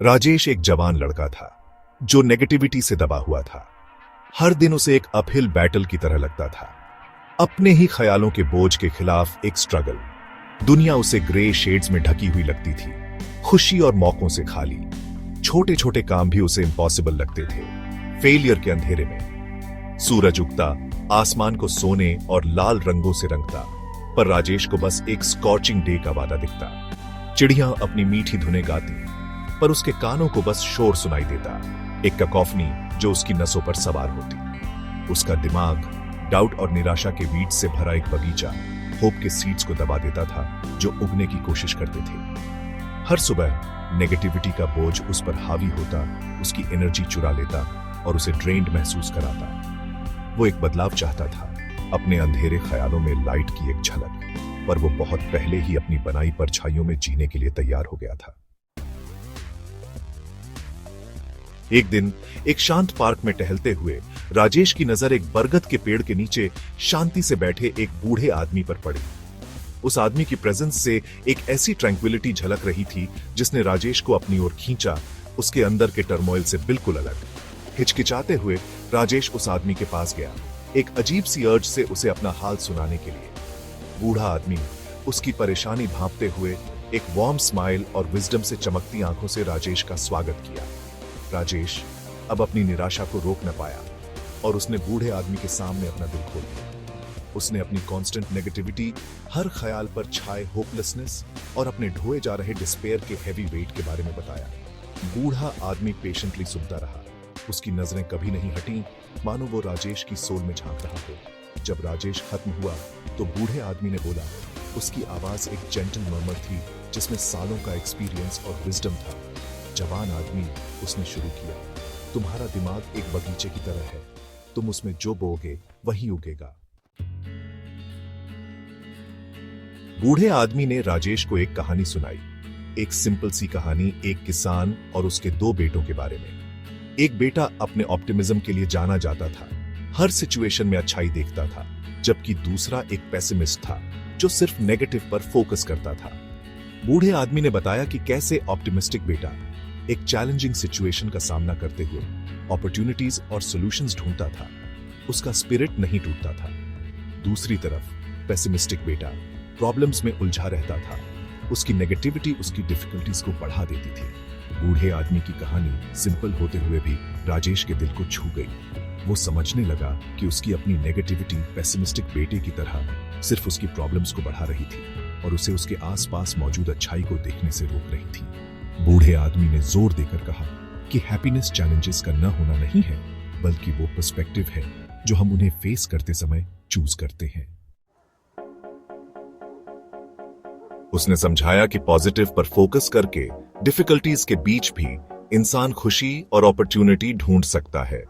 राजेश एक जवान लड़का था जो नेगेटिविटी से दबा हुआ था। हर दिन उसे एक अपहिल बैटल की तरह लगता था। अपने ही ख्यालों के बोझ के खिलाफ एक स्ट्रगल। दुनिया उसे ग्रे शेड्स में ढकी हुई लगती थी, खुशी और मौकों से खाली। छोटे छोटे काम भी उसे इम्पॉसिबल लगते थे, फेलियर के अंधेरे में। सूरज उगता, आसमान को सोने और लाल रंगों से रंगता, पर राजेश को बस एक स्कॉचिंग डे का वादा दिखता। चिड़ियां अपनी मीठी धुनें गाती, पर उसके कानों को बस शोर सुनाई देता, एक कैकोफनी जो उसकी नसों पर सवार होती। उसका दिमाग डाउट और निराशा के बीज से भरा एक बगीचा होप के सीड्स को दबा देता था जो उगने की कोशिश करते थे। हर सुबह नेगेटिविटी का बोझ उस पर हावी होता, उसकी एनर्जी चुरा लेता और उसे ड्रेन्ड महसूस कराता। वो एक बदलाव चाहता था, अपने अंधेरे ख्यालों में लाइट की एक झलक, पर वो बहुत पहले ही अपनी बनाई परछाइयों में जीने के लिए तैयार हो गया था। एक दिन एक शांत पार्क में टहलते हुए राजेश की नजर एक बरगद के पेड़ के नीचे शांति से बैठे एक बूढ़े आदमी पर पड़ी। उस आदमी की प्रेजेंस से एक ऐसी ट्रैंक्विलिटी झलक रही थी जिसने राजेश को अपनी ओर खींचा, उसके अंदर के टर्मोइल से बिल्कुल अलग। हिचकिचाते हुए राजेश उस आदमी के पास गया, एक अजीब सी अर्ज से उसे अपना हाल सुनाने के लिए। बूढ़ा आदमी उसकी परेशानी भांपते हुए एक वार्म स्माइल और विजडम से चमकती आंखों से राजेश का स्वागत किया। राजेश अब अपनी निराशा को रोक न पाया और उसने बूढ़े आदमी के सामने अपना दिल खोल दिया। उसने अपनी कांस्टेंट नेगेटिविटी, हर ख्याल पर छाए होपलेसनेस और अपने ढोए जा रहे डिस्पेयर के हैवी वेट के बारे में बताया। बूढ़ा आदमी पेशेंटली सुनता रहा, उसकी नजरें कभी नहीं हटी, मानो वो राजेश की सोल में झांक रहा हो। जब राजेश खत्म हुआ तो बूढ़े आदमी ने बोला, उसकी आवाज एक जेंटल मर्मर थी जिसमें सालों का एक्सपीरियंस और विजडम था। जवान आदमी, उसने शुरू किया, तुम्हारा दिमाग एक बगीचे की तरह है, तुम उसमें जो बोओगे वही उगेगा। बूढ़े आदमी ने राजेश को एक कहानी सुनाई, एक सिंपल सी कहानी एक किसान और उसके दो बेटों के बारे में। एक बेटा अपने ऑप्टिमिज्म के लिए जाना जाता था, हर सिचुएशन में अच्छाई देखता था, जबकि दूसरा एक पेसिमिस्ट था जो सिर्फ नेगेटिव पर फोकस करता था। बूढ़े आदमी ने बताया कि कैसे ऑप्टिमिस्टिक बेटा एक चैलेंजिंग सिचुएशन का सामना करते हुए अपॉर्चुनिटीज और सॉल्यूशंस ढूंढता था, उसका स्पिरिट नहीं टूटता था। दूसरी तरफ पेसिमिस्टिक बेटा प्रॉब्लम्स में उलझा रहता था, उसकी नेगेटिविटी उसकी डिफिकल्टीज को बढ़ा देती थी। बूढ़े आदमी की कहानी सिंपल होते हुए भी राजेश के दिल को छू गई। वो समझने लगा कि उसकी अपनी नेगेटिविटी पेसिमिस्टिक बेटे की तरह सिर्फ उसकी प्रॉब्लम्स को बढ़ा रही थी और उसे उसके आसपास मौजूद अच्छाई को देखने से रोक रही थी। बूढ़े आदमी ने जोर देकर कहा कि हैप्पीनेस चैलेंजेस का न होना नहीं है, बल्कि वो पर्सपेक्टिव है जो हम उन्हें फेस करते समय चूज करते हैं। उसने समझाया कि पॉजिटिव पर फोकस करके डिफिकल्टीज के बीच भी इंसान खुशी और अपॉर्चुनिटी ढूंढ सकता है।